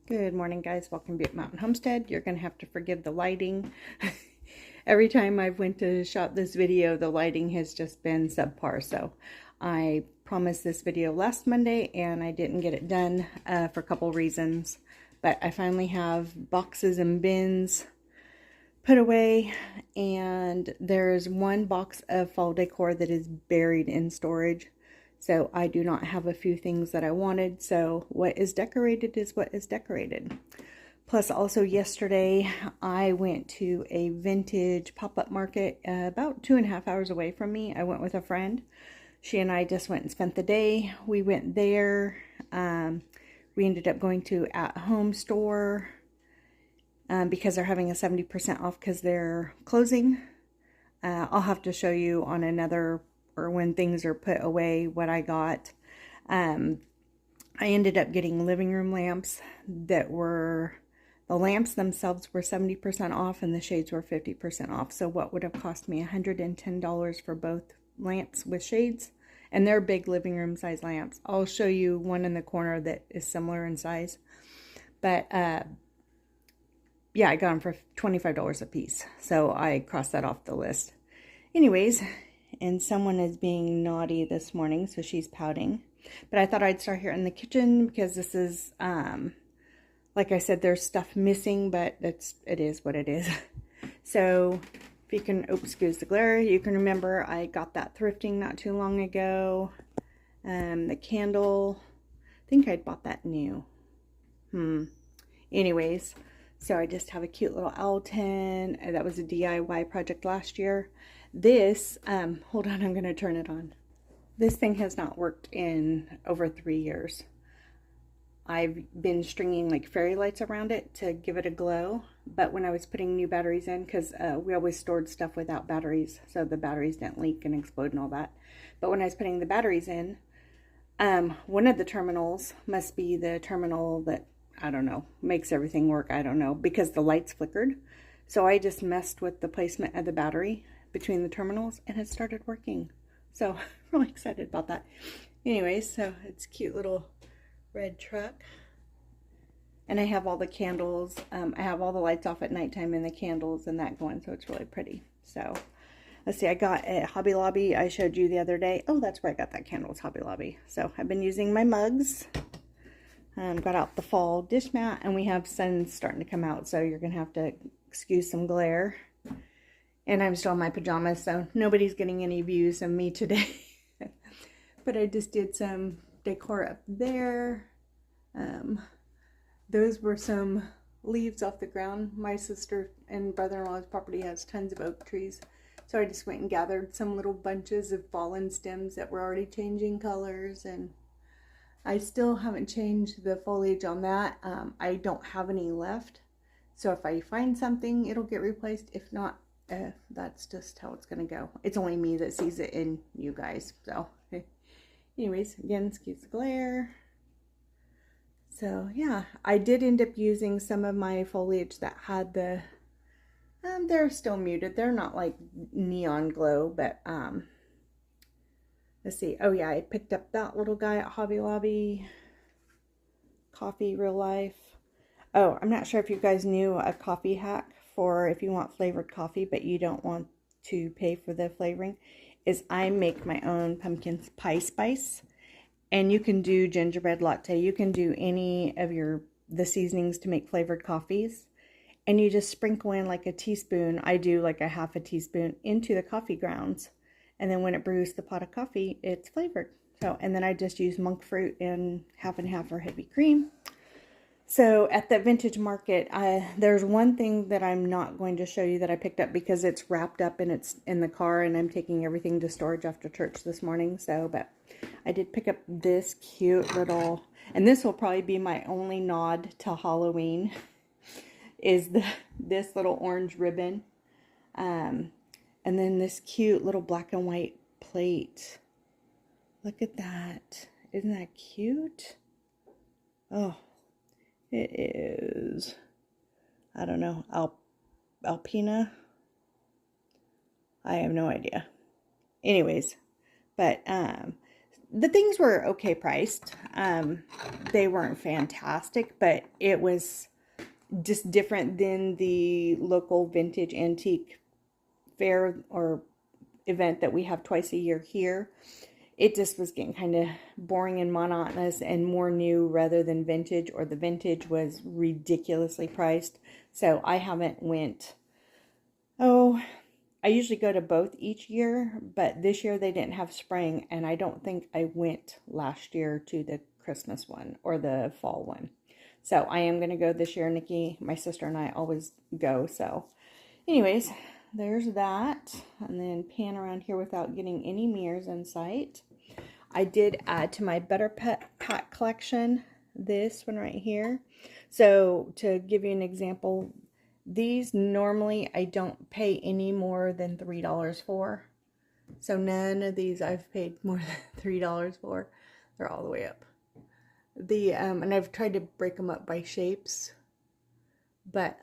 Good morning, guys. Welcome to Butte Mountain Homestead. You're going to have to forgive the lighting. Every time I've went to shot this video, the lighting has just been subpar. So I promised this video last Monday and I didn't get it done for a couple reasons. But I finally have boxes and bins put away, and there's one box of fall decor that is buried in storage. So I do not have a few things that I wanted. So what is decorated is what is decorated. Plus also yesterday I went to a vintage pop-up market about 2.5 hours away from me. I went with a friend. She and I just went and spent the day. We went there. We ended up going to At Home store because they're having a 70% off because they're closing. I'll have to show you on another, or when things are put away, what I got. I ended up getting living room lamps that were, the lamps themselves were 70% off and the shades were 50% off. So what would have cost me $110 for both lamps with shades, and they're big living room size lamps. I'll show you one in the corner that is similar in size. But yeah, I got them for $25 a piece. So I crossed that off the list. Anyways, and someone is being naughty this morning, so she's pouting. But I thought I'd start here in the kitchen because this is, like I said, there's stuff missing, but it is what it is. So if you can, oops, excuse the glare, you can remember I got that thrifting not too long ago. The candle, I think I bought that new. Anyways, so I just have a cute little owl tin. That was a DIY project last year. This, hold on, I'm going to turn it on. This thing has not worked in over 3 years. I've been stringing like fairy lights around it to give it a glow. But when I was putting new batteries in, because we always stored stuff without batteries, so the batteries didn't leak and explode and all that. But when I was putting the batteries in, one of the terminals must be the terminal that, I don't know, makes everything work. I don't know, because the lights flickered. So I just messed with the placement of the battery between the terminals and it started working. So I'm really excited about that. Anyways, so it's a cute little red truck. And I have all the candles. I have all the lights off at nighttime and the candles and that going, so it's really pretty. So let's see, I got at Hobby Lobby. I showed you the other day. Oh, that's where I got that candle, it's Hobby Lobby. So I've been using my mugs. Got out the fall dish mat, and we have sun starting to come out, so you're gonna have to excuse some glare. And I'm still in my pajamas, so nobody's getting any views of me today. But I just did some decor up there. Those were some leaves off the ground. My sister and brother-in-law's property has tons of oak trees, so I just went and gathered some little bunches of fallen stems that were already changing colors, and I still haven't changed the foliage on that. I don't have any left. So if I find something, it'll get replaced. If not, that's just how it's going to go. It's only me that sees it in you guys. So anyways, again, excuse the glare. So yeah, I did end up using some of my foliage that had the, they're still muted. They're not like neon glow, but let's see. Oh yeah, I picked up that little guy at Hobby Lobby. Coffee Real Life. Oh, I'm not sure if you guys knew a coffee hack for if you want flavored coffee, but you don't want to pay for the flavoring, is I make my own pumpkin pie spice. And you can do gingerbread latte. You can do any of the seasonings to make flavored coffees. And you just sprinkle in like a teaspoon. I do like a half a teaspoon into the coffee grounds. And then when it brews the pot of coffee, it's flavored. So, and then I just use monk fruit and half for heavy cream. So at the vintage market, there's one thing that I'm not going to show you that I picked up because it's wrapped up and it's in the car and I'm taking everything to storage after church this morning. So, but I did pick up this cute little, and this will probably be my only nod to Halloween, is this little orange ribbon. And then this cute little black and white plate. Look at that. Isn't that cute? Oh, it is, I don't know, Alpina? I have no idea. Anyways, but the things were okay priced. They weren't fantastic, but it was just different than the local vintage antique fair or event that we have twice a year here. It just was getting kind of boring and monotonous and more new rather than vintage, or the vintage was ridiculously priced. So I haven't went, I usually go to both each year, but this year they didn't have spring, and I don't think I went last year to the Christmas one or the fall one. So I am going to go this year. Nikki, my sister, and I always go. So anyways, there's that. And then pan around here without getting any mirrors in sight. I did add to my Better Pet Pack collection this one right here. So to give you an example, these normally I don't pay any more than $3 for. So none of these I've paid more than $3 for. They're all the way up. And I've tried to break them up by shapes. But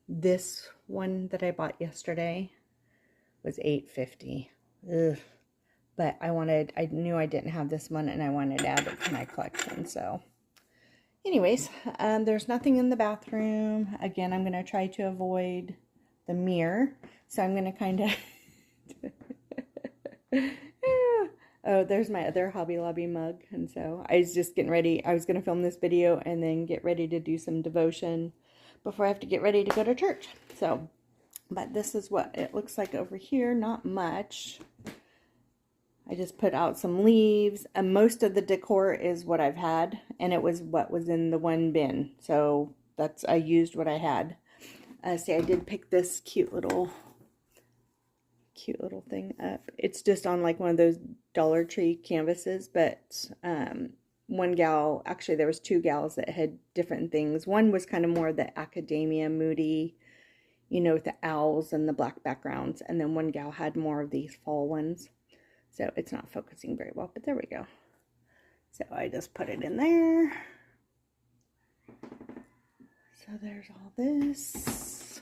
this one that I bought yesterday was $8.50. Ugh. But I knew I didn't have this one, and I wanted to add it to my collection. So anyways, there's nothing in the bathroom. Again, I'm going to try to avoid the mirror. So I'm going to kind of... Oh, there's my other Hobby Lobby mug. And so I was just getting ready. I was going to film this video and then get ready to do some devotion before I have to get ready to go to church. So, but this is what it looks like over here. Not much. I just put out some leaves, and most of the decor is what I've had, and it was what was in the one bin. So I used what I had. See, I did pick this cute little thing up. It's just on like one of those Dollar Tree canvases, but one gal, actually there was two gals that had different things. One was kind of more the academia moody, you know, with the owls and the black backgrounds, and then one gal had more of these fall ones. So it's not focusing very well, but there we go. So I just put it in there. So there's all this.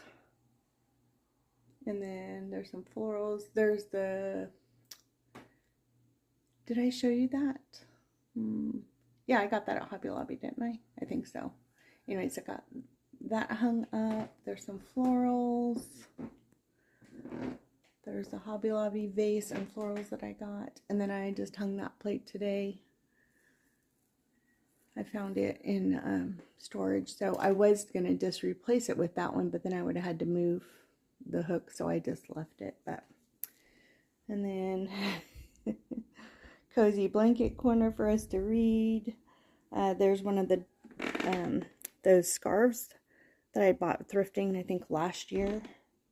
And then there's some florals. There's the... Did I show you that? Yeah, I got that at Hobby Lobby, didn't I? I think so. Anyways, I got that hung up. There's some florals. There's the Hobby Lobby vase and florals that I got. And then I just hung that plate today. I found it in storage. So I was going to just replace it with that one, but then I would have had to move the hook. So I just left it. And then cozy blanket corner for us to read. There's one of the those scarves that I bought thrifting, I think, last year.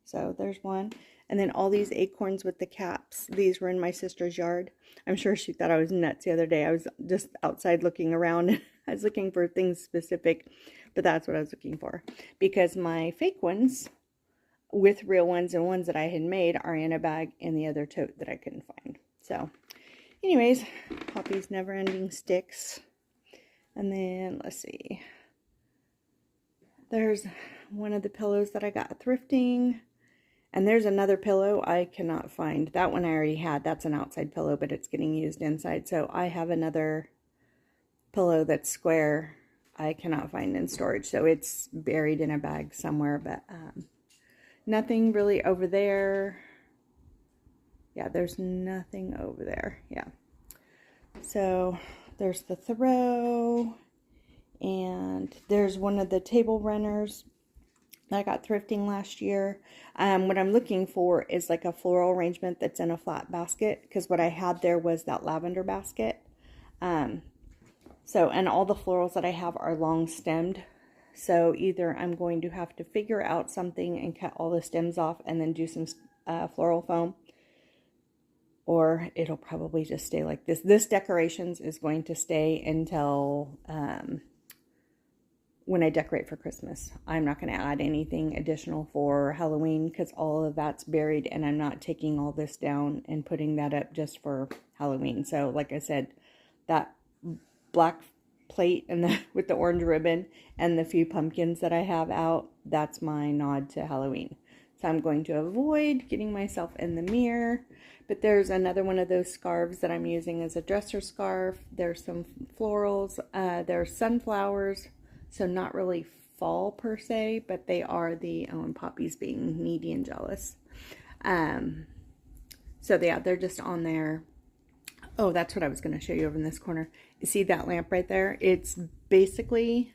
So there's one. And then all these acorns with the caps. These were in my sister's yard. I'm sure she thought I was nuts the other day. I was just outside looking around. I was looking for things specific, but that's what I was looking for. Because my fake ones with real ones and ones that I had made are in a bag in the other tote that I couldn't find. So anyways, Poppy's Never Ending Sticks. And then let's see. There's one of the pillows that I got thrifting. And there's another pillow I cannot find. That one I already had. That's an outside pillow, but it's getting used inside. So I have another pillow that's square I cannot find in storage. So it's buried in a bag somewhere, but nothing really over there. Yeah, there's nothing over there. Yeah. So there's the throw. And there's one of the table runners that I got thrifting last year. What I'm looking for is like a floral arrangement that's in a flat basket, because what I had there was that lavender basket. And all the florals that I have are long stemmed. So either I'm going to have to figure out something and cut all the stems off and then do some floral foam, or it'll probably just stay like this. This decorations is going to stay until when I decorate for Christmas. I'm not going to add anything additional for Halloween because all of that's buried, and I'm not taking all this down and putting that up just for Halloween. So like I said, that black plate and with the orange ribbon and the few pumpkins that I have out, that's my nod to Halloween. So I'm going to avoid getting myself in the mirror. But there's another one of those scarves that I'm using as a dresser scarf. There's some florals. There's sunflowers. So not really fall per se, but they are the Poppy's being needy and jealous. So yeah, they're just on there. Oh, that's what I was going to show you over in this corner. You see that lamp right there? It's basically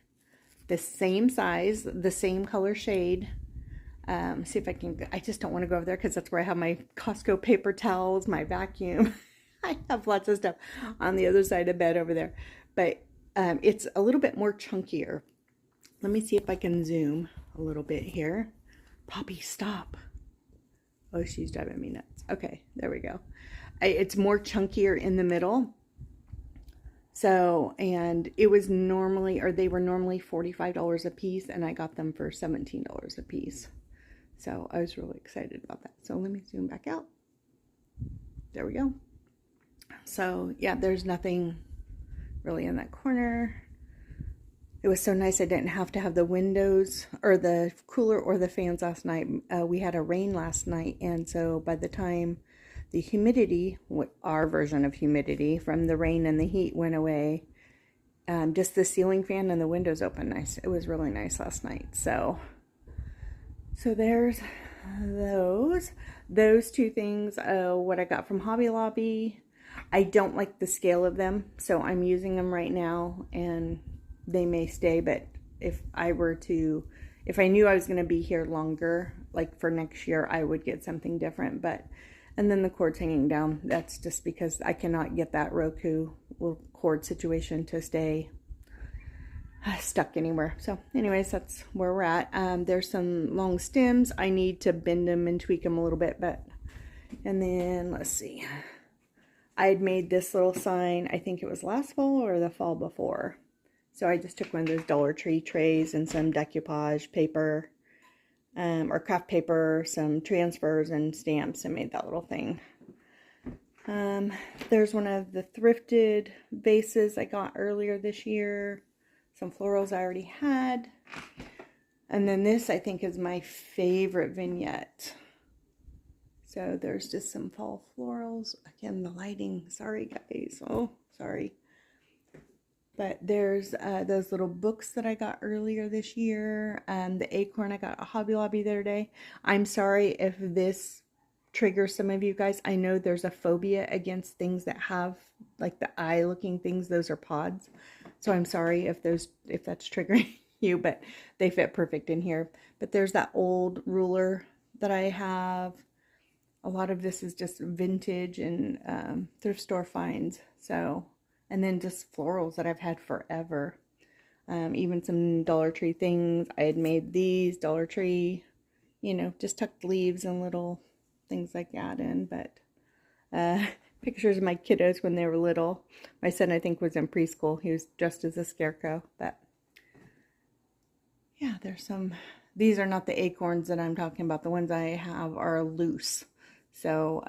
the same size, the same color shade. See if I can, I just don't want to go over there because that's where I have my Costco paper towels, my vacuum. I have lots of stuff on the other side of bed over there. But it's a little bit more chunkier. Let me see if I can zoom a little bit here. Poppy, stop. Oh, she's driving me nuts. Okay, there we go. It's more chunkier in the middle. So, and it was normally, or they were normally $45 a piece, and I got them for $17 a piece. So I was really excited about that. So let me zoom back out. There we go. So yeah, there's nothing really in that corner. It was so nice I didn't have to have the windows or the cooler or the fans last night. We had a rain last night, and so by the time the humidity, our version of humidity from the rain and the heat went away, just the ceiling fan and the windows open nice. It was really nice last night. So there's those two things. What I got from Hobby Lobby. I don't like the scale of them, so I'm using them right now, and they may stay, but if I knew I was going to be here longer, like for next year, I would get something different. And then the cord's hanging down. That's just because I cannot get that Roku cord situation to stay stuck anywhere. So anyways, that's where we're at. There's some long stems. I need to bend them and tweak them a little bit, and then let's see. I had made this little sign, I think it was last fall or the fall before. So I just took one of those Dollar Tree trays and some decoupage paper, or craft paper, some transfers and stamps, and made that little thing. There's one of the thrifted vases I got earlier this year. Some florals I already had. And then this, I think, is my favorite vignette. So there's just some fall florals. Again, the lighting. Sorry, guys. Oh, sorry. But there's those little books that I got earlier this year. The acorn I got at Hobby Lobby the other day. I'm sorry if this triggers some of you guys. I know there's a phobia against things that have like the eye looking things. Those are pods. So I'm sorry if that's triggering you, but they fit perfect in here. But there's that old ruler that I have. A lot of this is just vintage and thrift store finds. So, and then just florals that I've had forever. Even some Dollar Tree things. I had made these Dollar Tree, just tucked leaves and little things like that in. But pictures of my kiddos when they were little. My son, I think, was in preschool. He was dressed as a scarecrow. But yeah, there's some. These are not the acorns that I'm talking about. The ones I have are loose. So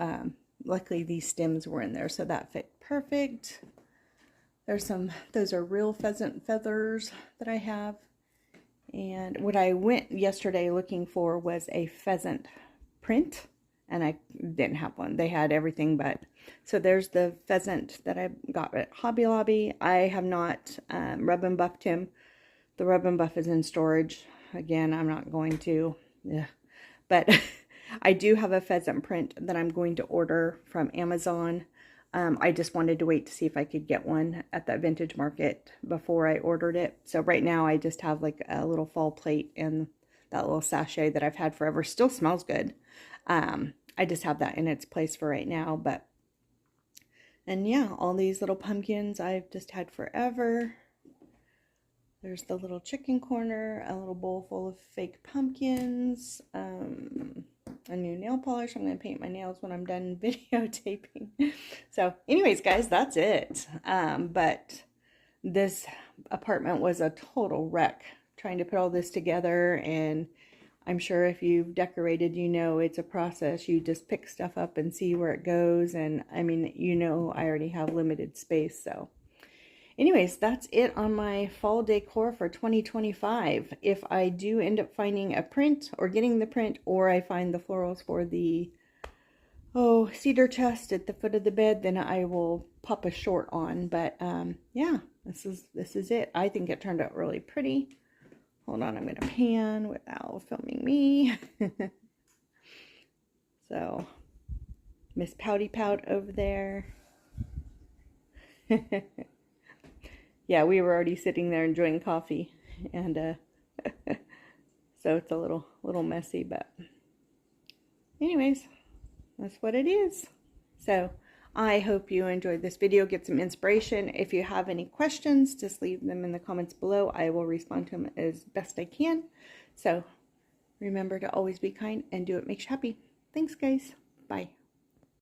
luckily these stems were in there, so that fit perfect. There's those are real pheasant feathers that I have. And what I went yesterday looking for was a pheasant print, and I didn't have one. They had everything but. So there's the pheasant that I got at Hobby Lobby. I have not rub and buffed him. The rub and buff is in storage. Again, I'm not going to. Yeah. But I do have a pheasant print that I'm going to order from Amazon. I just wanted to wait to see if I could get one at that vintage market before I ordered it. So right now I just have like a little fall plate and that little sachet that I've had forever. Still smells good. I just have that in its place for right now. And yeah, all these little pumpkins I've just had forever. There's the little chicken corner, a little bowl full of fake pumpkins, a new nail polish. I'm going to paint my nails when I'm done videotaping. So anyways, guys, that's it. But this apartment was a total wreck trying to put all this together. And I'm sure if you've decorated, it's a process. You just pick stuff up and see where it goes. And I mean, I already have limited space. So anyways, that's it on my fall decor for 2025. If I do end up finding a print or getting the print, or I find the florals for the cedar chest at the foot of the bed, then I will pop a short on. But yeah, this is it. I think it turned out really pretty. Hold on, I'm gonna pan without filming me. So Miss Pouty Pout over there. Yeah, we were already sitting there enjoying coffee, and so it's a little messy, but anyways, that's what it is. So I hope you enjoyed this video, get some inspiration. If you have any questions, just leave them in the comments below. I will respond to them as best I can. So remember to always be kind and do what makes you happy. Thanks, guys. Bye.